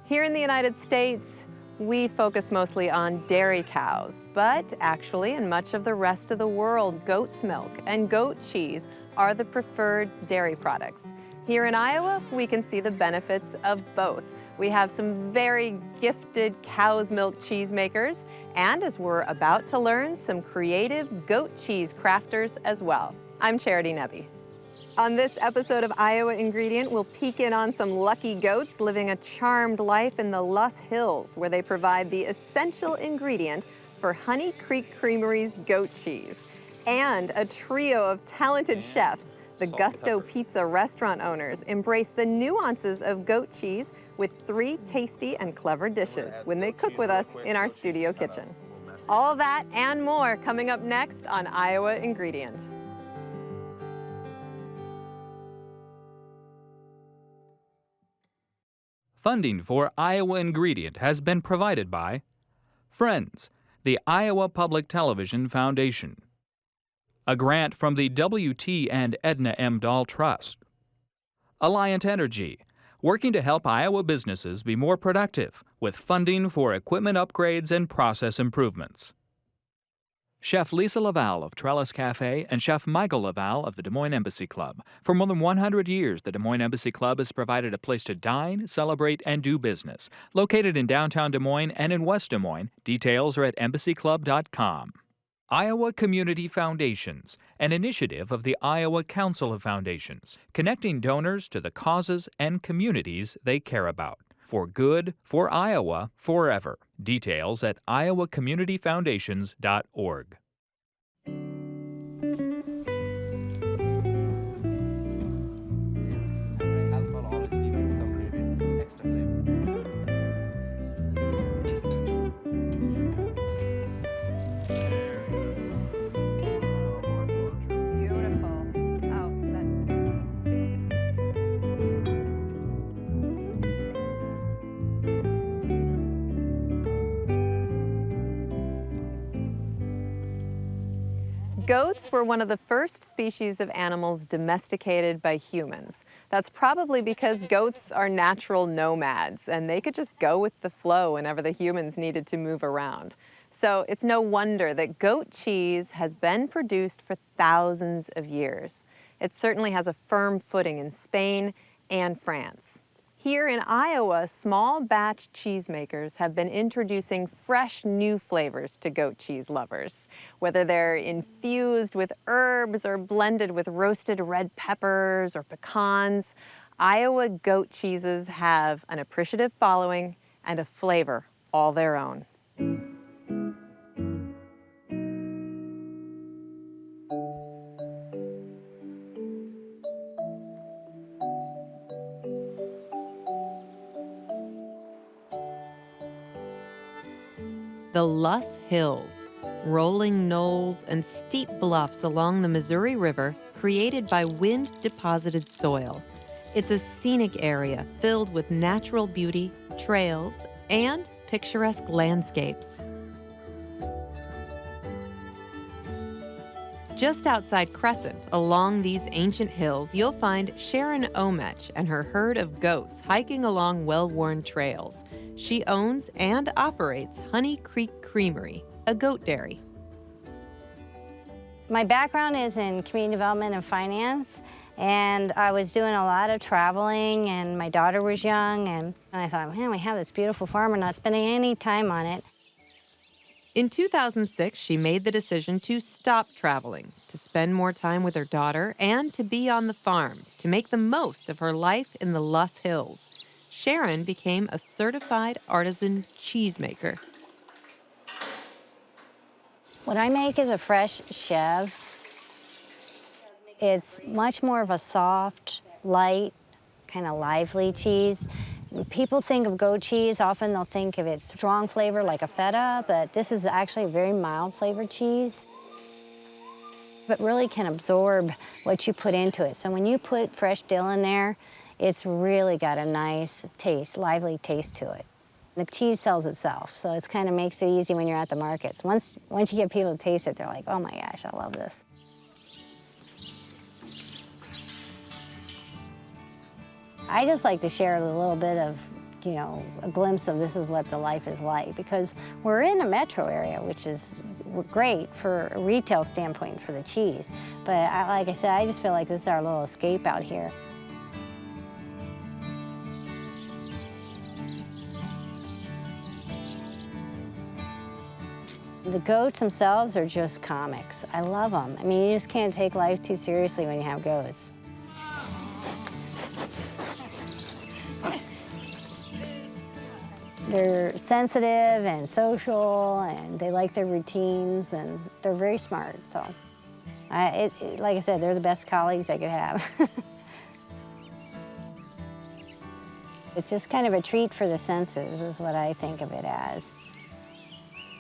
Here in the United States, we focus mostly on dairy cows, but actually in much of the rest of the world, goat's milk and goat cheese are the preferred dairy products. Here in Iowa, we can see the benefits of both. We have some very gifted cow's milk cheesemakers, and as we're about to learn, some creative goat cheese crafters as well. I'm Charity Nebbe. On this episode of Iowa Ingredient, we'll peek in on some lucky goats living a charmed life in the Loess Hills, where they provide the essential ingredient for Honey Creek Creamery's goat cheese. And a trio of talented chefs, the Gusto Pizza restaurant owners, embrace the nuances of goat cheese with 3 tasty and clever dishes when they cook with us in our studio kitchen. All that and more coming up next on Iowa Ingredient. Funding for Iowa Ingredient has been provided by Friends, the Iowa Public Television Foundation. A grant from the W.T. and Edna M. Dahl Trust. Alliant Energy, working to help Iowa businesses be more productive with funding for equipment upgrades and process improvements. Chef Lisa Laval of Trellis Cafe and Chef Michael Laval of the Des Moines Embassy Club. For more than 100 years, the Des Moines Embassy Club has provided a place to dine, celebrate, and do business. Located in downtown Des Moines and in West Des Moines, details are at embassyclub.com. Iowa Community Foundations, an initiative of the Iowa Council of Foundations, connecting donors to the causes and communities they care about. For good, for Iowa, forever. Details at iowacommunityfoundations.org. Goats were one of the first species of animals domesticated by humans. That's probably because goats are natural nomads, and they could just go with the flow whenever the humans needed to move around. So it's no wonder that goat cheese has been produced for thousands of years. It certainly has a firm footing in Spain and France. Here in Iowa, small batch cheesemakers have been introducing fresh new flavors to goat cheese lovers. Whether they're infused with herbs or blended with roasted red peppers or pecans, Iowa goat cheeses have an appreciative following and a flavor all their own. The Loess Hills, rolling knolls and steep bluffs along the Missouri River created by wind-deposited soil. It's a scenic area filled with natural beauty, trails, and picturesque landscapes. Just outside Crescent, along these ancient hills, you'll find Sharon Omech and her herd of goats hiking along well-worn trails. She owns and operates Honey Creek Creamery, a goat dairy. My background is in community development and finance, and I was doing a lot of traveling, and my daughter was young, and I thought, man, we have this beautiful farm, we're not spending any time on it. In 2006, she made the decision to stop traveling, to spend more time with her daughter, and to be on the farm, to make the most of her life in the Loess Hills. Sharon became a certified artisan cheesemaker. What I make is a fresh chevre. It's much more of a soft, light, kind of lively cheese. When people think of goat cheese, often they'll think of its strong flavor like a feta, but this is actually a very mild flavored cheese. It really can absorb what you put into it. So when you put fresh dill in there, it's really got a nice taste, lively taste to it. The cheese sells itself, so it kind of makes it easy when you're at the markets. Once you get people to taste it, they're like, oh my gosh, I love this. I just like to share a little bit of you know, a glimpse of this is what the life is like, because we're in a metro area, which is great for a retail standpoint for the cheese. But like I said, I just feel like this is our little escape out here. The goats themselves are just comics. I love them. I mean, you just can't take life too seriously when you have goats. They're sensitive and social, and they like their routines, and they're very smart. So, like I said, they're the best colleagues I could have. It's just kind of a treat for the senses, is what I think of it as.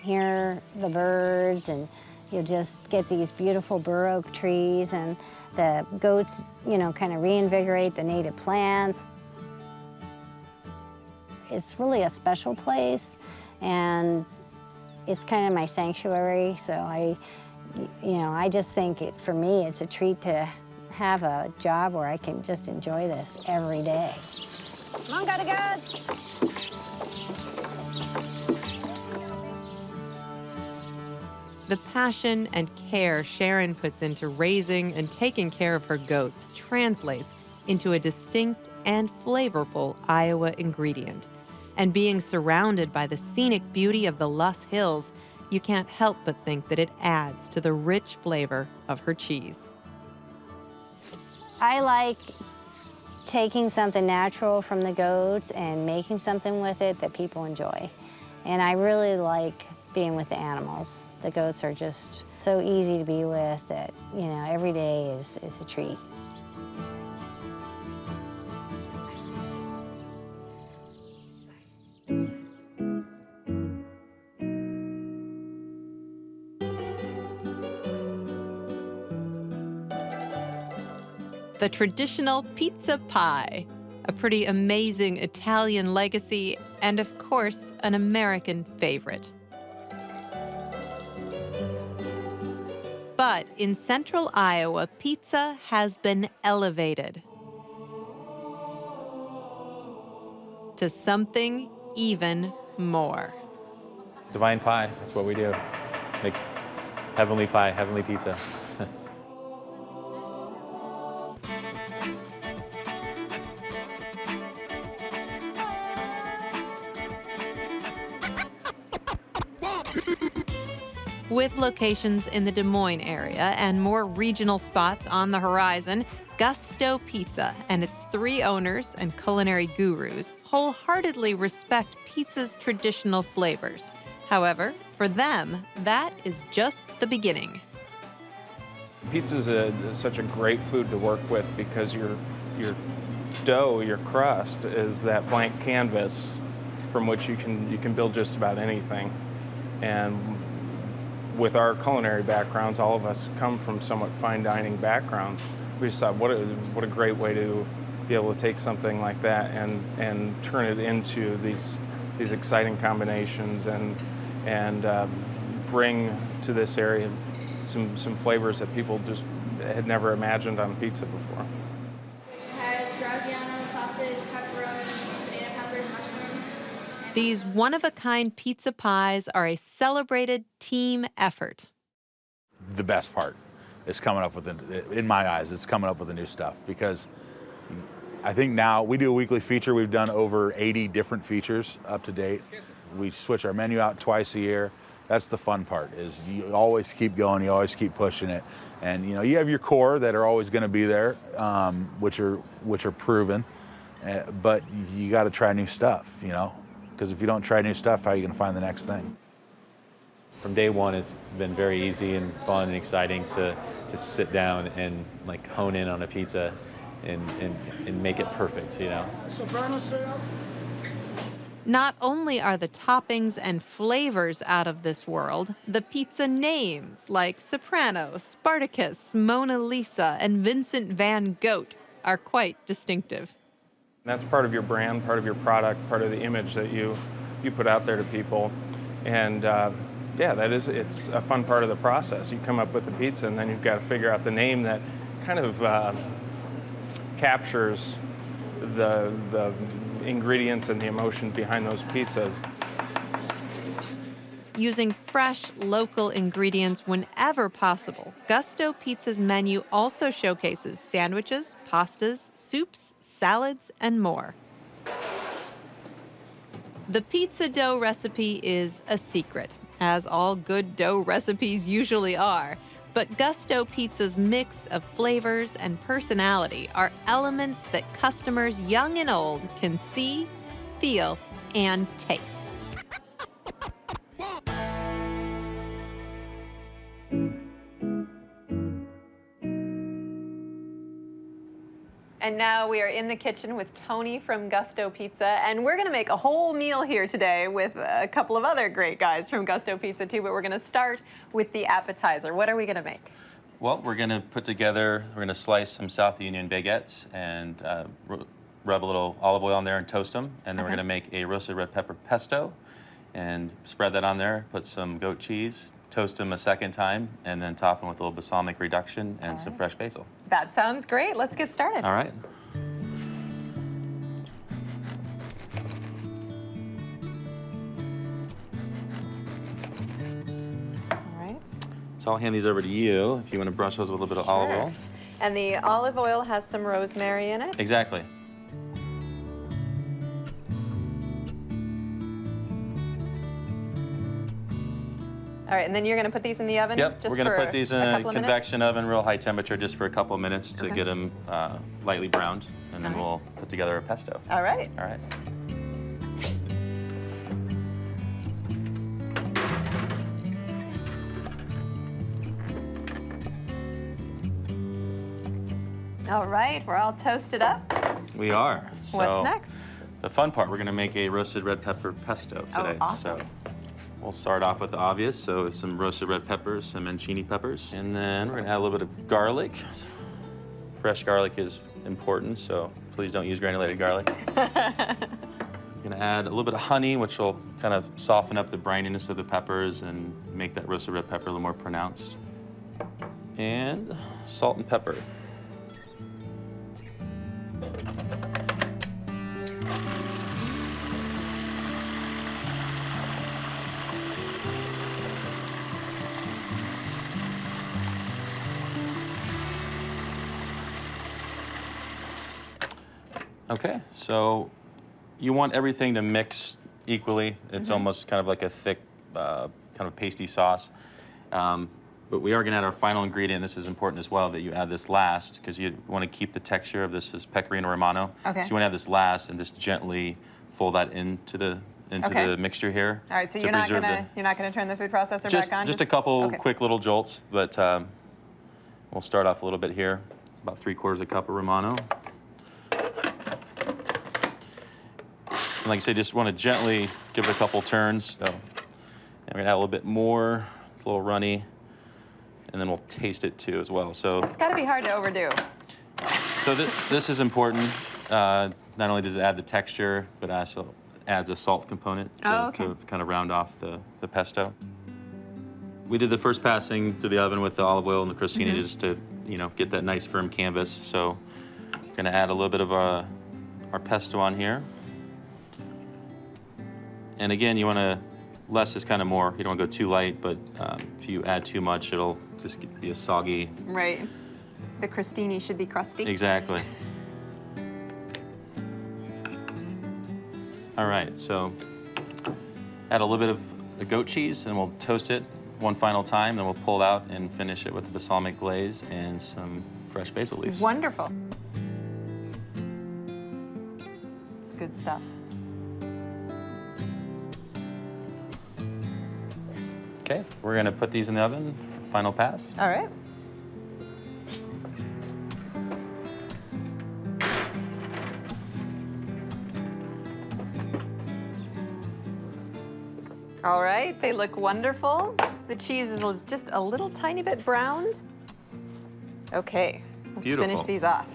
Hear the birds, and you'll just get these beautiful bur oak trees, and the goats, you know, kind of reinvigorate the native plants. It's really a special place, and it's kind of my sanctuary. So I just think for me, it's a treat to have a job where I can just enjoy this every day. Come on, gotta go. The passion and care Sharon puts into raising and taking care of her goats translates into a distinct and flavorful Iowa ingredient. And being surrounded by the scenic beauty of the Loess Hills, you can't help but think that it adds to the rich flavor of her cheese. I like taking something natural from the goats and making something with it that people enjoy. And I really like being with the animals. The goats are just so easy to be with that, you know, every day is a treat. The traditional pizza pie, a pretty amazing Italian legacy, and of course, an American favorite. But in central Iowa, pizza has been elevated to something even more. Divine pie, that's what we do. Make heavenly pie, heavenly pizza. With locations in the Des Moines area and more regional spots on the horizon, Gusto Pizza and its 3 owners and culinary gurus wholeheartedly respect pizza's traditional flavors. However, for them, that is just the beginning. Pizza is such a great food to work with because your dough, your crust, is that blank canvas from which you can build just about anything. And with our culinary backgrounds, all of us come from somewhat fine dining backgrounds. We just thought, what a great way to be able to take something like that and turn it into these exciting combinations and bring to this area some flavors that people just had never imagined on pizza before. Which has graziano, sausage, pepperoni, banana peppers, mushrooms. These one-of-a-kind pizza pies are a celebrated team effort. The best part is coming up with, in my eyes, it's coming up with the new stuff, because I think now we do a weekly feature. We've done over 80 different features up to date. We switch our menu out twice a year. That's the fun part, is you always keep going, you always keep pushing it. And you know, you have your core that are always gonna be there, which are proven, but you gotta try new stuff, you know? Because if you don't try new stuff, how are you gonna find the next thing? From day one, it's been very easy and fun and exciting to just sit down and like hone in on a pizza and make it perfect, you know? Not only are the toppings and flavors out of this world, the pizza names like Soprano, Spartacus, Mona Lisa, and Vincent van Gogh are quite distinctive. That's part of your brand, part of your product, part of the image that you put out there to people. And yeah, it's a fun part of the process. You come up with the pizza and then you've got to figure out the name that kind of captures the ingredients and the emotion behind those pizzas. Using fresh, local ingredients whenever possible, Gusto Pizza's menu also showcases sandwiches, pastas, soups, salads, and more. The pizza dough recipe is a secret, as all good dough recipes usually are. But Gusto Pizza's mix of flavors and personality are elements that customers young and old can see, feel, and taste. And now we are in the kitchen with Tony from Gusto Pizza, and we're gonna make a whole meal here today with a couple of other great guys from Gusto Pizza too, but we're gonna start with the appetizer. What are we gonna make? Well, we're going to slice some South Union baguettes and rub a little olive oil on there and toast them. And then we're going to make a roasted red pepper pesto and spread that on there, put some goat cheese, toast them a second time, and then top them with a little balsamic reduction and some fresh basil. That sounds great. Let's get started. All right. So I'll hand these over to you if you want to brush those with a little bit of olive oil. And the olive oil has some rosemary in it? Exactly. All right, and then you're going to put these in the oven? Yep, just we're going to put these in a convection minutes? oven, real high temperature, just for a couple of minutes to get them lightly browned, and then we'll put together a pesto. All right. All right. All right, we're all toasted up. We are. So what's next? The fun part, we're going to make a roasted red pepper pesto today. Oh, awesome. So we'll start off with the obvious, so some roasted red peppers, some mancini peppers, and then we're going to add a little bit of garlic. Fresh garlic is important, so please don't use granulated garlic. We're going to add a little bit of honey, which will kind of soften up the brininess of the peppers and make that roasted red pepper a little more pronounced. And salt and pepper. Okay, so you want everything to mix equally. It's almost kind of like a thick, kind of pasty sauce. But we are going to add our final ingredient. This is important as well that you add this last because you want to keep the texture of this is pecorino romano. Okay. So you want to add this last and just gently fold that into the mixture here. All right, so you're not gonna turn the food processor back on? Just a couple quick little jolts, but we'll start off a little bit here. About 3/4 cup of romano. And like I say, just want to gently give it a couple turns. So, and we're gonna add a little bit more. It's a little runny, and then we'll taste it too as well. So it's got to be hard to overdo. So this is important. Not only does it add the texture, but also adds a salt component to kind of round off the pesto. We did the first passing through the oven with the olive oil and the crostini just to get that nice firm canvas. So we're gonna add a little bit of our pesto on here. And again, you want to, less is kind of more. You don't want to go too light, but if you add too much, it'll just be a soggy. Right. The crostini should be crusty. Exactly. All right, so add a little bit of the goat cheese, and we'll toast it one final time. Then we'll pull it out and finish it with the balsamic glaze and some fresh basil leaves. Wonderful. It's good stuff. Okay, we're gonna put these in the oven for final pass. All right. All right, they look wonderful. The cheese is just a little tiny bit browned. Okay, let's finish these off.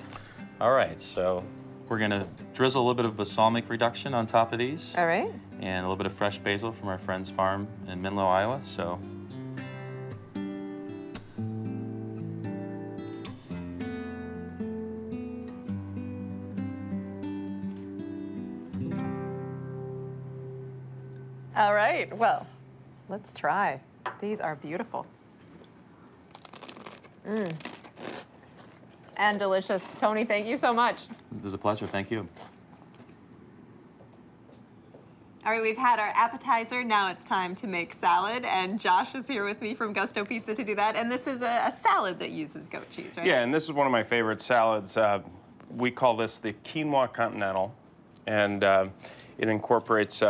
All right, so we're gonna drizzle a little bit of balsamic reduction on top of these. All right. And a little bit of fresh basil from our friend's farm in Menlo, Iowa. So All right, well, let's try. These are beautiful. And delicious. Tony, thank you so much. It was a pleasure. Thank you. All right, we've had our appetizer. Now it's time to make salad, and Josh is here with me from Gusto Pizza to do that. And this is a salad that uses goat cheese, right? Yeah, and this is one of my favorite salads. We call this the quinoa continental, and it incorporates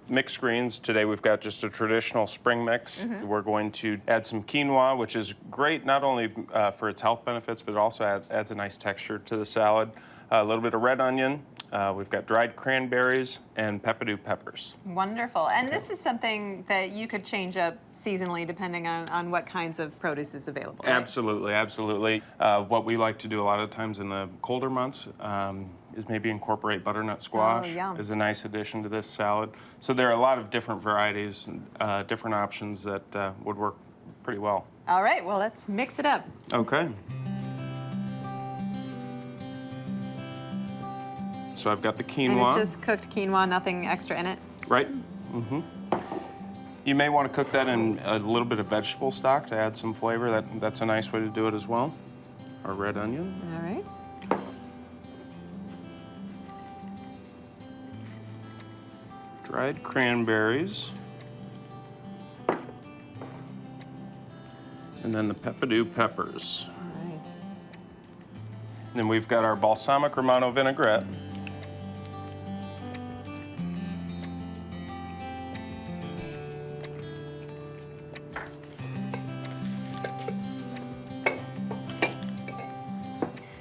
mixed greens. Today we've got just a traditional spring mix. We're going to add some quinoa, which is great not only for its health benefits, but it also adds a nice texture to the salad. A little bit of red onion. We've got dried cranberries and pepperdew peppers. Wonderful. And this is something that you could change up seasonally depending on what kinds of produce is available, right? Absolutely, absolutely. What we like to do a lot of times in the colder months is maybe incorporate butternut squash as a nice addition to this salad. So there are a lot of different varieties, different options that would work pretty well. All right, well, let's mix it up. Okay. So I've got the quinoa. And it's just cooked quinoa, nothing extra in it? Right. You may want to cook that in a little bit of vegetable stock to add some flavor. That's a nice way to do it as well. Our red onion. All right. Dried cranberries. And then the pepperdew peppers. All right. And then we've got our balsamic romano vinaigrette.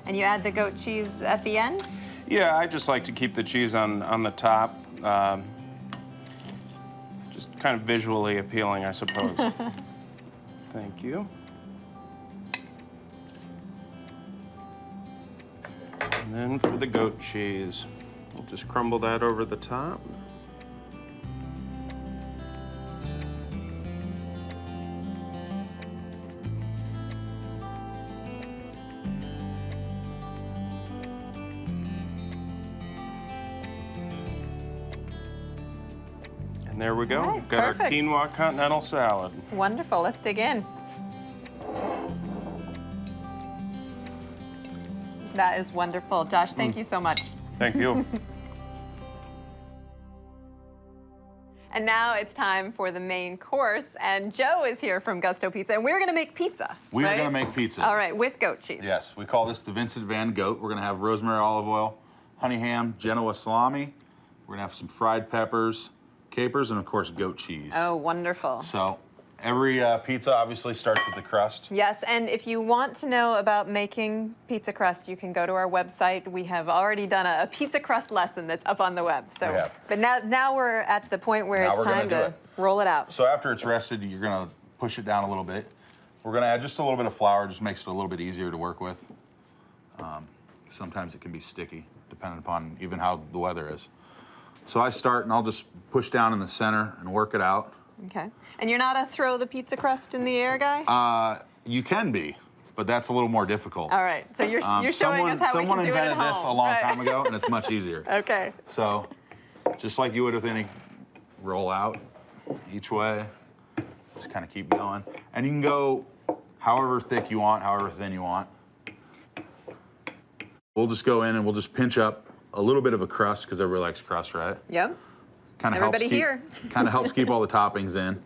And you add the goat cheese at the end? Yeah, I just like to keep the cheese on the top. Just kind of visually appealing, I suppose. Thank you. And then for the goat cheese, we'll just crumble that over the top. And there we go. Right, We've got our perfect. quinoa continental salad. Wonderful, let's dig in. That is wonderful. Josh, thank you so much. Thank you. And now it's time for the main course, and Joe is here from Gusto Pizza, and we're gonna make pizza. We right? are gonna make pizza. All right, with goat cheese. Yes, we call this the Vincent Van Goat. We're gonna have rosemary olive oil, honey ham, Genoa salami. We're gonna have some fried peppers, capers, and of course goat cheese. Oh, wonderful. So every pizza obviously starts with the crust. Yes, and if you want to know about making pizza crust, you can go to our website. We have already done a pizza crust lesson that's up on the web. So, We have. but now we're at the point where Now it's we're gonna time do to it. roll it out. So after it's rested, you're gonna push it down a little bit. We're gonna add just a little bit of flour, just makes it a little bit easier to work with. Sometimes it can be sticky, depending upon even how the weather is. So I start and I'll just push down in the center and work it out. Okay. And you're not a throw the pizza crust in the air guy? You can be, but that's a little more difficult. All right. So you're showing us how we Someone can do it at invented this a home, long right? time ago, and it's much easier. Okay. So, just like you would with any roll out, each way, just kind of keep going. And you can go however thick you want, however thin you want. We'll just go in and we'll just pinch up a little bit of a crust, because everybody likes crust, right? Yep. Kind of Everybody here. Kind of helps keep all the toppings in.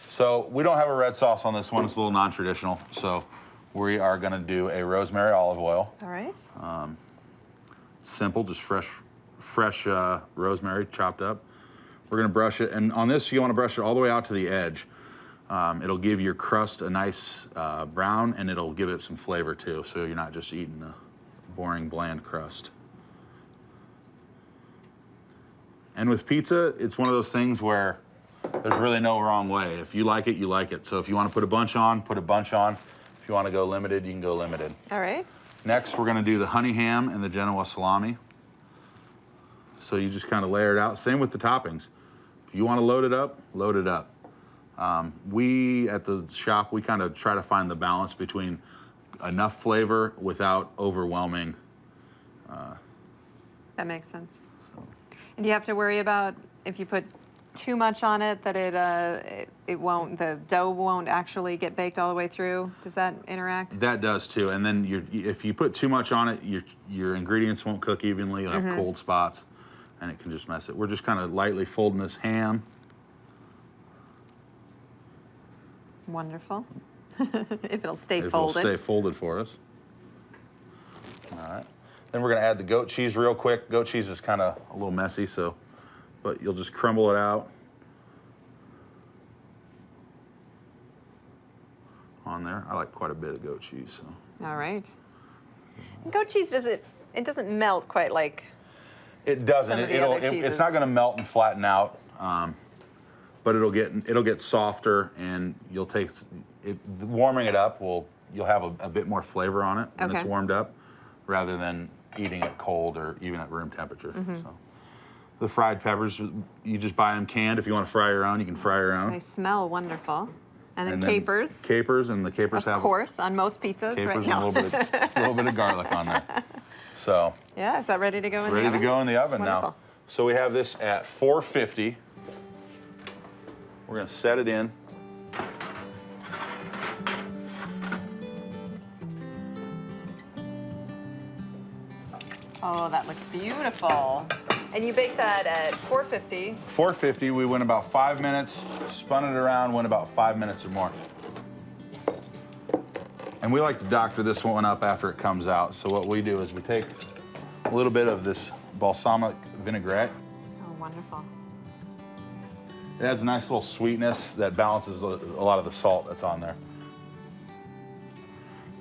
So we don't have a red sauce on this one. It's a little non-traditional. So we are going to do a rosemary olive oil. All right. Simple, just fresh rosemary chopped up. We're going to brush it, and on this you want to brush it all the way out to the edge. It'll give your crust a nice brown, and it'll give it some flavor too. So you're not just eating a boring, bland crust. And with pizza, it's one of those things where there's really no wrong way. If you like it, you like it. So if you want to put a bunch on, put a bunch on. If you want to go limited, you can go limited. All right. Next, we're going to do the honey ham and the Genoa salami. So you just kind of layer it out. Same with the toppings. If you want to load it up, load it up. We, at the shop, we kind of try to find the balance between enough flavor without overwhelming. That makes sense. And do you have to worry about if you put too much on it that it won't, the dough won't actually get baked all the way through? Does that interact? That does too. And then if you put too much on it, your ingredients won't cook evenly. You'll have cold spots, and it can just mess it. We're just kind of lightly folding this ham. Wonderful. If it'll stay If folded. it'll stay folded for us. All right. Then we're gonna add the goat cheese real quick. Goat cheese is kind of a little messy, so, but you'll just crumble it out on there. I like quite a bit of goat cheese. So. All right. Goat cheese, it doesn't melt quite like it doesn't. some of the other cheeses. It's not gonna melt and flatten out, but it'll get softer, and you'll take it. Warming it up you'll have a bit more flavor on it when it's warmed up, rather than eating it cold or even at room temperature. So. The fried peppers, you just buy them canned. If you want to fry your own, you can fry your own. They smell wonderful. And then capers. Capers, and the capers have, of course, on most pizzas capers right now. and a little bit of garlic on there. So. Yeah, is that ready to go in the oven? Ready to go in the oven Wonderful. now. So we have this at 450. We're going to set it in. Oh, that looks beautiful. And you bake that at 450. 450, we went about 5 minutes, spun it around, went about 5 minutes or more. And we like to doctor this one up after it comes out. So what we do is we take a little bit of this balsamic vinaigrette. Oh, wonderful. It adds a nice little sweetness that balances a lot of the salt that's on there.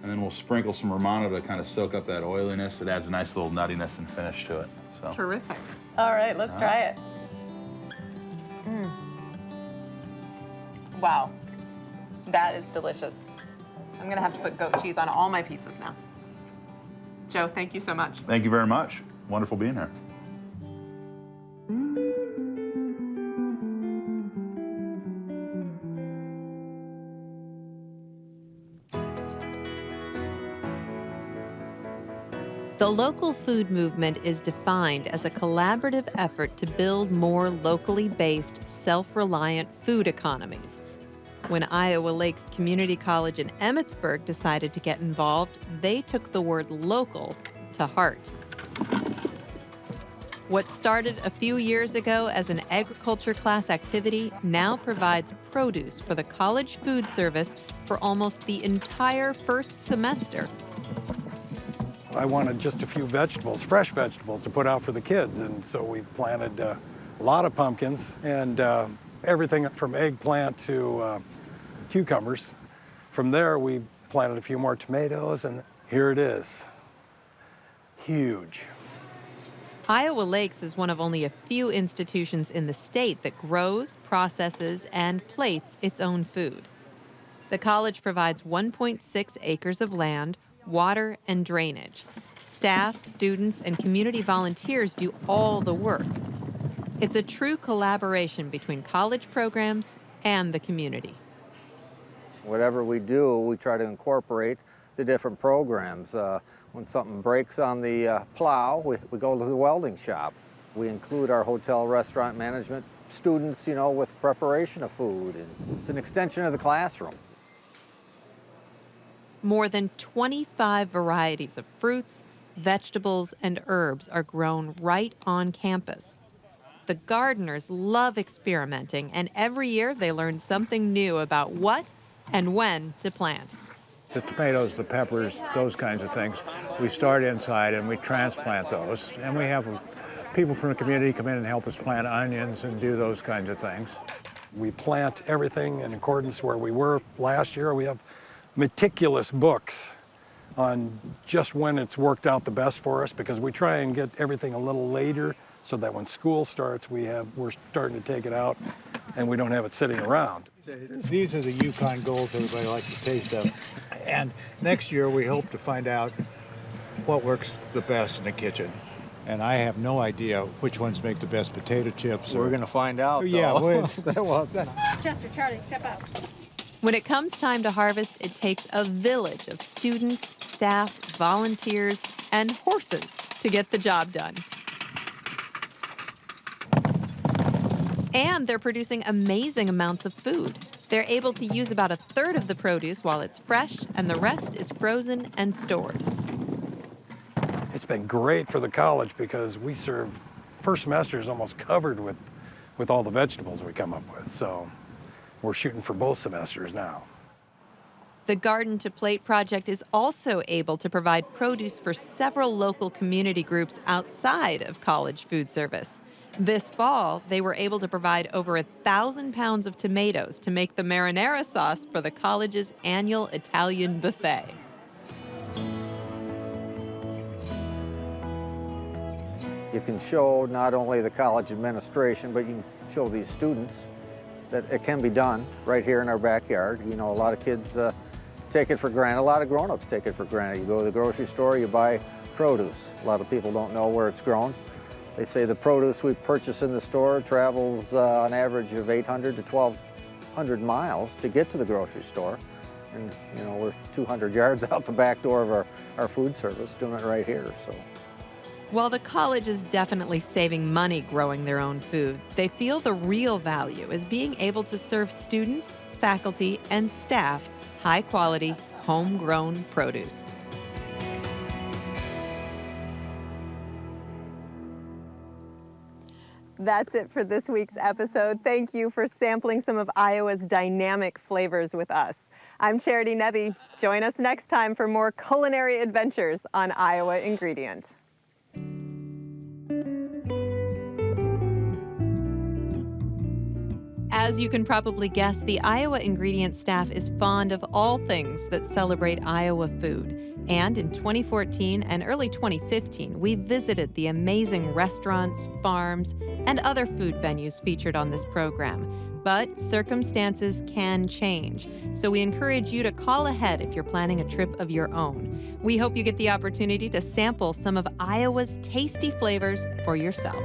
And then we'll sprinkle some Romano to kind of soak up that oiliness. It adds a nice little nuttiness and finish to it. So. Terrific. All right, let's try it. Wow, that is delicious. I'm gonna have to put goat cheese on all my pizzas now. Joe, thank you so much. Thank you very much. Wonderful being here. The local food movement is defined as a collaborative effort to build more locally based, self-reliant food economies. When Iowa Lakes Community College in Emmitsburg decided to get involved, they took the word local to heart. What started a few years ago as an agriculture class activity now provides produce for the college food service for almost the entire first semester. I wanted just a few vegetables, fresh vegetables, to put out for the kids, and so we planted a lot of pumpkins and everything from eggplant to cucumbers. From there, we planted a few more tomatoes, and here it is. Huge. Iowa Lakes is one of only a few institutions in the state that grows, processes, and plates its own food. The college provides 1.6 acres of land, water, and drainage. Staff, students, and community volunteers do all the work. It's a true collaboration between college programs and the community. Whatever we do, we try to incorporate the different programs. When something breaks on the plow, we go to the welding shop. We include our hotel restaurant management students, with preparation of food. And it's an extension of the classroom. More than 25 varieties of fruits, vegetables, and herbs are grown right on campus. The gardeners love experimenting, and every year they learn something new about what and when to plant. The tomatoes, the peppers, those kinds of things, we start inside and we transplant those. And we have people from the community come in and help us plant onions and do those kinds of things. We plant everything in accordance where we were last year. We have meticulous books on just when it's worked out the best for us, because we try and get everything a little later so that when school starts, we're starting to take it out and we don't have it sitting around. These are the Yukon Golds everybody likes to taste of. And next year we hope to find out what works the best in the kitchen. And I have no idea which ones make the best potato chips. We're going to find out, though. Yeah, Chester, Charlie, step out. When it comes time to harvest, it takes a village of students, staff, volunteers, and horses to get the job done. And they're producing amazing amounts of food. They're able to use about 1/3 of the produce while it's fresh, and the rest is frozen and stored. It's been great for the college because we serve, first semester is almost covered with all the vegetables we come up with. So we're shooting for both semesters now. The Garden to Plate project is also able to provide produce for several local community groups outside of college food service. This fall, they were able to provide over 1,000 pounds of tomatoes to make the marinara sauce for the college's annual Italian buffet. You can show not only the college administration, but you can show these students that it can be done right here in our backyard. You know, a lot of kids take it for granted. A lot of grown-ups take it for granted. You go to the grocery store, you buy produce. A lot of people don't know where it's grown. They say the produce we purchase in the store travels on average of 800 to 1,200 miles to get to the grocery store. And, you know, we're 200 yards out the back door of our food service doing it right here. So. While the college is definitely saving money growing their own food, they feel the real value is being able to serve students, faculty, and staff high-quality, homegrown produce. That's it for this week's episode. Thank you for sampling some of Iowa's dynamic flavors with us. I'm Charity Nebbe. Join us next time for more culinary adventures on Iowa Ingredient. As you can probably guess, the Iowa Ingredient staff is fond of all things that celebrate Iowa food. And in 2014 and early 2015, we visited the amazing restaurants, farms, and other food venues featured on this program. But circumstances can change, so we encourage you to call ahead if you're planning a trip of your own. We hope you get the opportunity to sample some of Iowa's tasty flavors for yourself.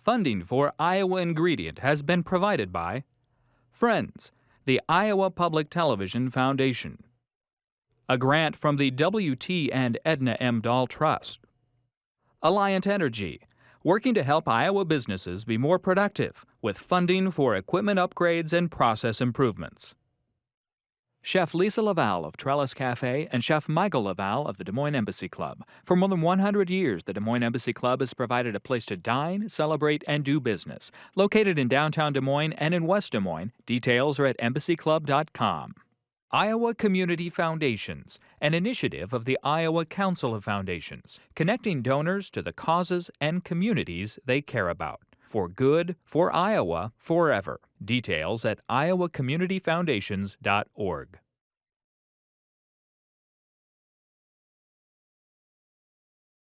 Funding for Iowa Ingredient has been provided by Friends, the Iowa Public Television Foundation. A grant from the W.T. and Edna M. Dahl Trust. Alliant Energy, working to help Iowa businesses be more productive with funding for equipment upgrades and process improvements. Chef Lisa Laval of Trellis Cafe and Chef Michael Laval of the Des Moines Embassy Club. For more than 100 years, the Des Moines Embassy Club has provided a place to dine, celebrate, and do business. Located in downtown Des Moines and in West Des Moines, details are at embassyclub.com. Iowa Community Foundations, an initiative of the Iowa Council of Foundations, connecting donors to the causes and communities they care about. For good, for Iowa, forever. Details at iowacommunityfoundations.org.